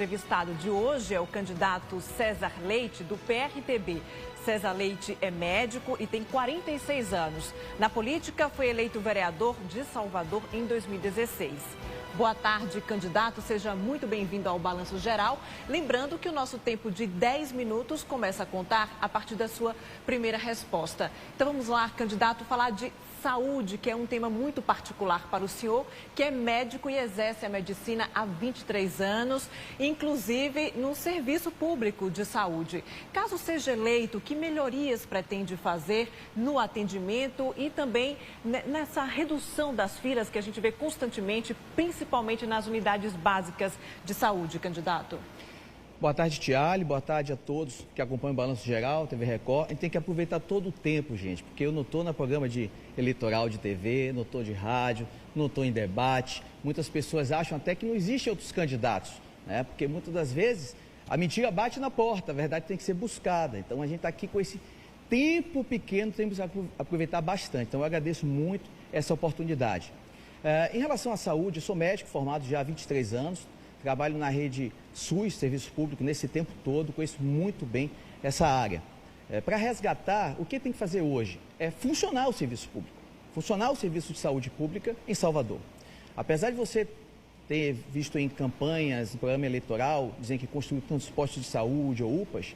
entrevistado de hoje é o candidato César Leite, do PRTB. César Leite é médico e tem 46 anos. Na política, foi eleito vereador de Salvador em 2016. Boa tarde, candidato. Seja muito bem-vindo ao Balanço Geral. Lembrando que o nosso tempo de 10 minutos começa a contar a partir da sua primeira resposta. Então vamos lá, candidato, falar de saúde, que é um tema muito particular para o senhor, que é médico e exerce a medicina há 23 anos, inclusive no serviço público de saúde. Caso seja eleito, que melhorias pretende fazer no atendimento e também nessa redução das filas que a gente vê constantemente, principalmente nas unidades básicas de saúde, candidato? Boa tarde, Tiale. Boa tarde a todos que acompanham o Balanço Geral, TV Record. A gente tem que aproveitar todo o tempo, gente, porque eu não estou no programa eleitoral de TV, não estou de rádio, não estou em debate. Muitas pessoas acham até que não existem outros candidatos, né? Porque muitas das vezes a mentira bate na porta, a verdade tem que ser buscada. Então a gente está aqui com esse tempo pequeno, temos que aproveitar bastante. Então eu agradeço muito essa oportunidade. Em relação à saúde, eu sou médico formado já há 23 anos. Trabalho na rede SUS, serviço público, nesse tempo todo, conheço muito bem essa área. Para resgatar, o que tem que fazer hoje é funcionar o serviço público, funcionar o serviço de saúde pública em Salvador. Apesar de você ter visto em campanhas, em programa eleitoral, dizendo que construiu tantos postos de saúde ou UPAs,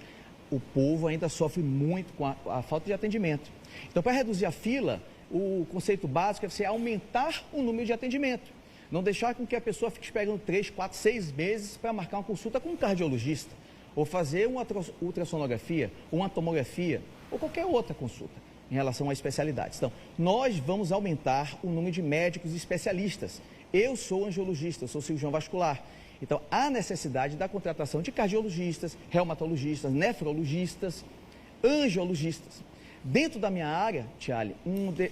o povo ainda sofre muito com a falta de atendimento. Então, para reduzir a fila, o conceito básico é você aumentar o número de atendimento. Não deixar com que a pessoa fique esperando 3, 4, 6 meses para marcar uma consulta com um cardiologista, ou fazer uma ultrassonografia, uma tomografia, ou qualquer outra consulta em relação a especialidades. Então, nós vamos aumentar o número de médicos e especialistas. Eu sou angiologista, eu sou cirurgião vascular. Então, há necessidade da contratação de cardiologistas, reumatologistas, nefrologistas, angiologistas. Dentro da minha área, Tiale,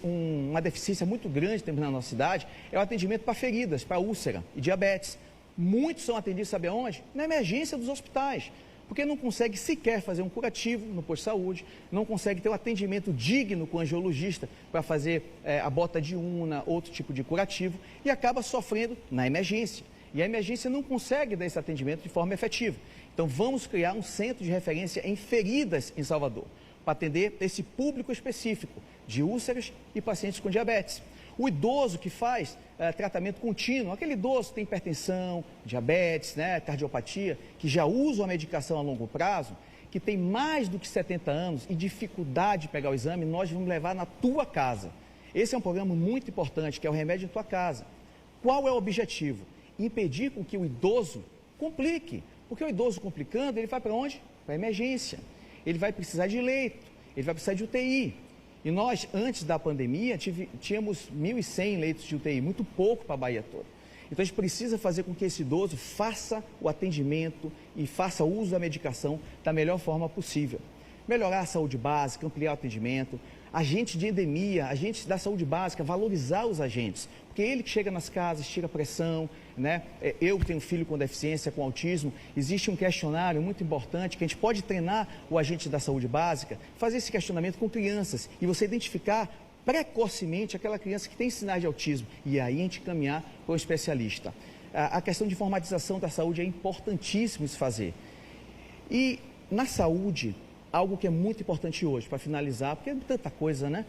uma deficiência muito grande que temos na nossa cidade é o atendimento para feridas, para úlcera e diabetes. Muitos são atendidos, sabe aonde? Na emergência dos hospitais, porque não consegue sequer fazer um curativo no posto de saúde, não consegue ter um atendimento digno com o angiologista para fazer a bota de una, outro tipo de curativo, e acaba sofrendo na emergência. E a emergência não consegue dar esse atendimento de forma efetiva. Então, vamos criar um centro de referência em feridas em Salvador, para atender esse público específico de úlceras e pacientes com diabetes. O idoso que faz tratamento contínuo, aquele idoso que tem hipertensão, diabetes, né, cardiopatia, que já usa a medicação a longo prazo, que tem mais do que 70 anos e dificuldade de pegar o exame, nós vamos levar na tua casa. Esse é um programa muito importante, que é o Remédio em Tua Casa. Qual é o objetivo? Impedir com que o idoso complique, porque o idoso complicando, ele vai para onde? Para a emergência. Ele vai precisar de leito, ele vai precisar de UTI. E nós, antes da pandemia, tínhamos 1.100 leitos de UTI, muito pouco para a Bahia toda. Então, a gente precisa fazer com que esse idoso faça o atendimento e faça uso da medicação da melhor forma possível. Melhorar a saúde básica, ampliar o atendimento, agente de endemia, agentes da saúde básica, valorizar os agentes, porque ele que chega nas casas, tira pressão, né? Eu tenho um filho com deficiência, com autismo, existe um questionário muito importante que a gente pode treinar o agente da saúde básica, fazer esse questionamento com crianças e você identificar precocemente aquela criança que tem sinais de autismo e aí a gente caminhar para o especialista. A questão de informatização da saúde é importantíssimo se fazer. E na saúde, algo que é muito importante hoje, para finalizar, porque é tanta coisa, né?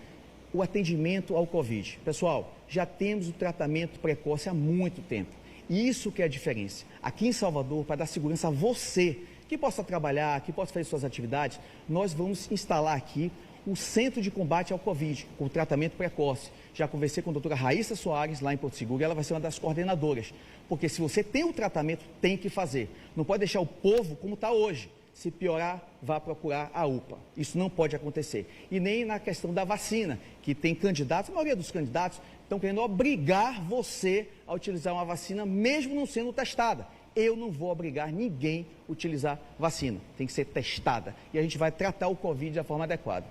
O atendimento ao Covid. Pessoal, já temos o tratamento precoce há muito tempo. E isso que é a diferença. Aqui em Salvador, para dar segurança a você, que possa trabalhar, que possa fazer suas atividades, nós vamos instalar aqui o Centro de Combate ao Covid, com o tratamento precoce. Já conversei com a doutora Raíssa Soares, lá em Porto Seguro, e ela vai ser uma das coordenadoras. Porque se você tem o tratamento, tem que fazer. Não pode deixar o povo como está hoje. Se piorar, vá procurar a UPA. Isso não pode acontecer. E nem na questão da vacina, que tem candidatos, a maioria dos candidatos estão querendo obrigar você a utilizar uma vacina, mesmo não sendo testada. Eu não vou obrigar ninguém a utilizar vacina. Tem que ser testada. E a gente vai tratar o Covid da forma adequada.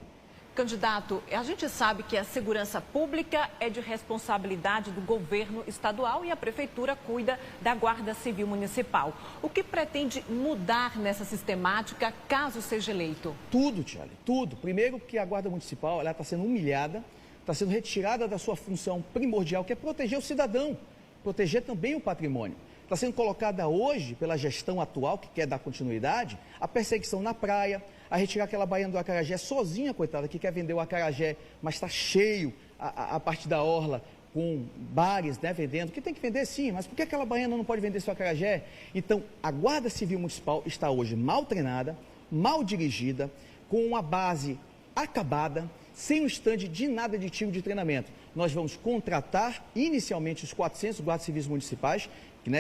Candidato, a gente sabe que a segurança pública é de responsabilidade do governo estadual e a prefeitura cuida da Guarda Civil Municipal. O que pretende mudar nessa sistemática caso seja eleito? Tudo, Tiale, tudo. Primeiro que a Guarda Municipal está sendo humilhada, está sendo retirada da sua função primordial, que é proteger o cidadão, proteger também o patrimônio. Está sendo colocada hoje, pela gestão atual, que quer dar continuidade, a perseguição na praia, a retirar aquela baiana do acarajé sozinha, coitada, que quer vender o acarajé, mas está cheio a parte da orla, com bares, né, vendendo, que tem que vender sim, mas por que aquela baiana não pode vender seu acarajé? Então, a Guarda Civil Municipal está hoje mal treinada, mal dirigida, com uma base acabada, sem um estande de nada de tipo de treinamento. Nós vamos contratar inicialmente os 400 guardas civis municipais, que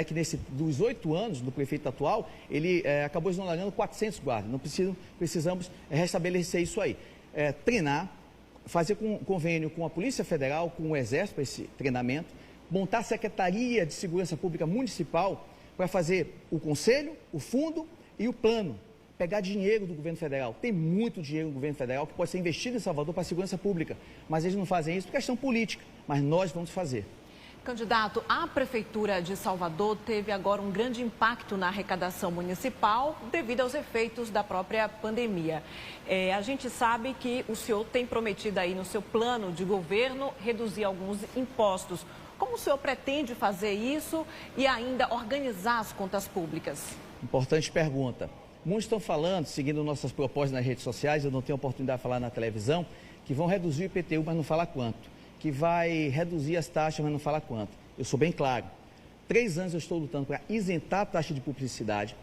dos 8 anos do prefeito atual, ele acabou exonerando 400 guardas. Não precisamos restabelecer isso aí. Treinar, fazer convênio com a Polícia Federal, com o Exército para esse treinamento, montar a Secretaria de Segurança Pública Municipal para fazer o conselho, o fundo e o plano. Pegar dinheiro do governo federal. Tem muito dinheiro no governo federal que pode ser investido em Salvador para a segurança pública, mas eles não fazem isso por questão política, mas nós vamos fazer. Candidato, a Prefeitura de Salvador teve agora um grande impacto na arrecadação municipal devido aos efeitos da própria pandemia. A gente sabe que o senhor tem prometido aí no seu plano de governo reduzir alguns impostos. Como o senhor pretende fazer isso e ainda organizar as contas públicas? Importante pergunta. Muitos estão falando, seguindo nossas propostas nas redes sociais, eu não tenho oportunidade de falar na televisão, que vão reduzir o IPTU, mas não falar quanto. Que vai reduzir as taxas, mas não fala quanto. Eu sou bem claro. 3 anos eu estou lutando para isentar a taxa de publicidade,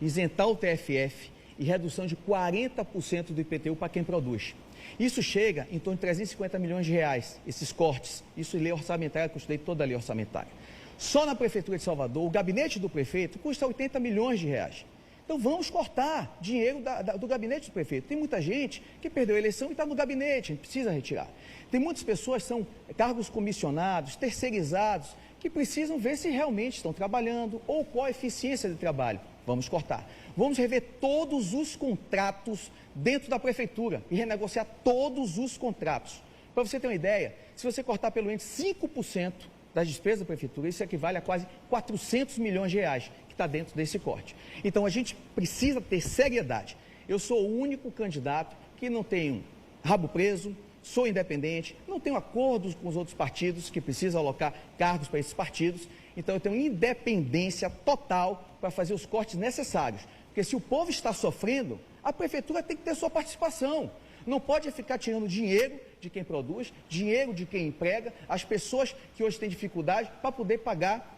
isentar o TFF e redução de 40% do IPTU para quem produz. Isso chega em torno de 350 milhões de reais, esses cortes. Isso em lei orçamentária, que eu estudei toda a lei orçamentária. Só na Prefeitura de Salvador, o gabinete do prefeito custa 80 milhões de reais. Então vamos cortar dinheiro do gabinete do prefeito. Tem muita gente que perdeu a eleição e está no gabinete, a gente precisa retirar. Tem muitas pessoas que são cargos comissionados, terceirizados, que precisam ver se realmente estão trabalhando ou qual a eficiência de trabalho. Vamos cortar. Vamos rever todos os contratos dentro da prefeitura e renegociar todos os contratos. Para você ter uma ideia, se você cortar pelo menos 5% das despesas da prefeitura, isso equivale a quase 400 milhões de reais que está dentro desse corte. Então a gente precisa ter seriedade. Eu sou o único candidato que não tem rabo preso, sou independente, não tenho acordos com os outros partidos que precisam alocar cargos para esses partidos, então eu tenho independência total para fazer os cortes necessários, porque se o povo está sofrendo, a prefeitura tem que ter sua participação, não pode ficar tirando dinheiro de quem produz, dinheiro de quem emprega, as pessoas que hoje têm dificuldade para poder pagar,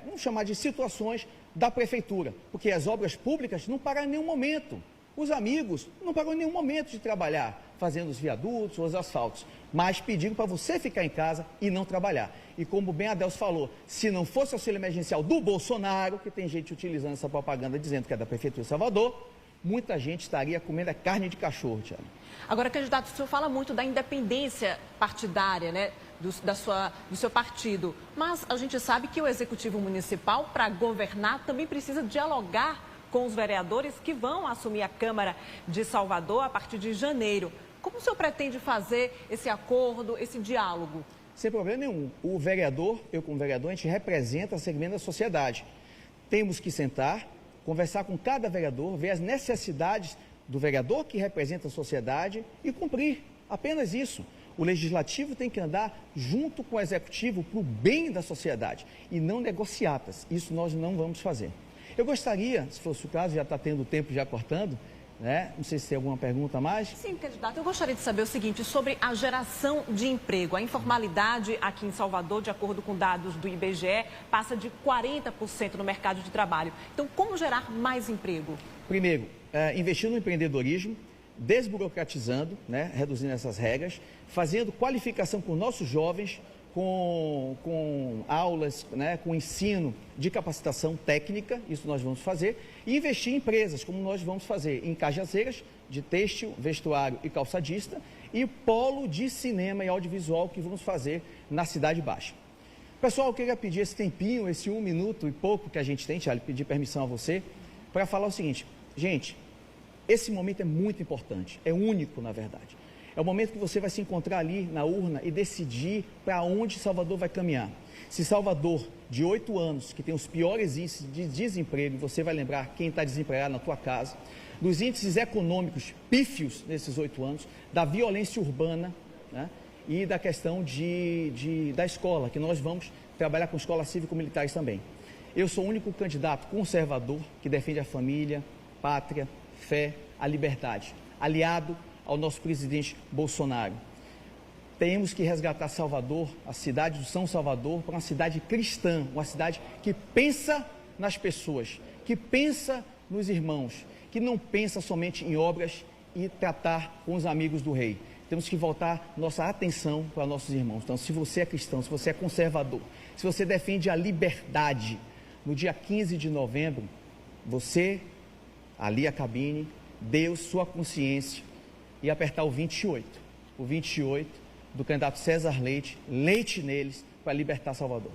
vamos chamar de situações da prefeitura, porque as obras públicas não param em nenhum momento. Os amigos não pagam em nenhum momento de trabalhar, fazendo os viadutos ou os asfaltos, mas pediram para você ficar em casa e não trabalhar. E como bem a Adelso falou, se não fosse o auxílio emergencial do Bolsonaro, que tem gente utilizando essa propaganda dizendo que é da Prefeitura de Salvador, muita gente estaria comendo carne de cachorro, Tiago. Agora, candidato, o senhor fala muito da independência partidária, né, do seu partido, mas a gente sabe que o Executivo Municipal, para governar, também precisa dialogar com os vereadores que vão assumir a Câmara de Salvador a partir de janeiro. Como o senhor pretende fazer esse acordo, esse diálogo? Sem problema nenhum. O vereador, eu como vereador, a gente representa segmento da sociedade. Temos que sentar, conversar com cada vereador, ver as necessidades do vereador que representa a sociedade e cumprir. Apenas isso. O legislativo tem que andar junto com o executivo para o bem da sociedade e não negociatas. Isso nós não vamos fazer. Eu gostaria, se fosse o caso, já está tendo tempo já cortando, né? Não sei se tem alguma pergunta a mais. Sim, candidato, eu gostaria de saber o seguinte, sobre a geração de emprego. A informalidade aqui em Salvador, de acordo com dados do IBGE, passa de 40% no mercado de trabalho. Então, como gerar mais emprego? Primeiro, investir no empreendedorismo, desburocratizando, né? Reduzindo essas regras, fazendo qualificação com nossos jovens, com aulas, né, com ensino de capacitação técnica, isso nós vamos fazer, e investir em empresas, como nós vamos fazer em Cajazeiras, de têxtil, vestuário e calçadista, e polo de cinema e audiovisual que vamos fazer na Cidade Baixa. Pessoal, eu queria pedir esse tempinho, esse 1 minuto e pouco que a gente tem, Thiago, pedir permissão a você, para falar o seguinte, gente, esse momento é muito importante, é único na verdade. É o momento que você vai se encontrar ali na urna e decidir para onde Salvador vai caminhar. Se Salvador, de 8 anos, que tem os piores índices de desemprego, você vai lembrar quem está desempregado na tua casa, dos índices econômicos pífios nesses 8 anos, da violência urbana, né, e da questão da escola, que nós vamos trabalhar com escolas cívico-militares também. Eu sou o único candidato conservador que defende a família, pátria, fé, a liberdade, aliado ao nosso presidente Bolsonaro. Temos que resgatar Salvador, a cidade do São Salvador, para uma cidade cristã, uma cidade que pensa nas pessoas, que pensa nos irmãos, que não pensa somente em obras e tratar com os amigos do rei. Temos que voltar nossa atenção para nossos irmãos. Então, se você é cristão, se você é conservador, se você defende a liberdade, no dia 15 de novembro, você, ali a cabine, Deus, sua consciência, e apertar o 28 do candidato César Leite, leite neles, para libertar Salvador.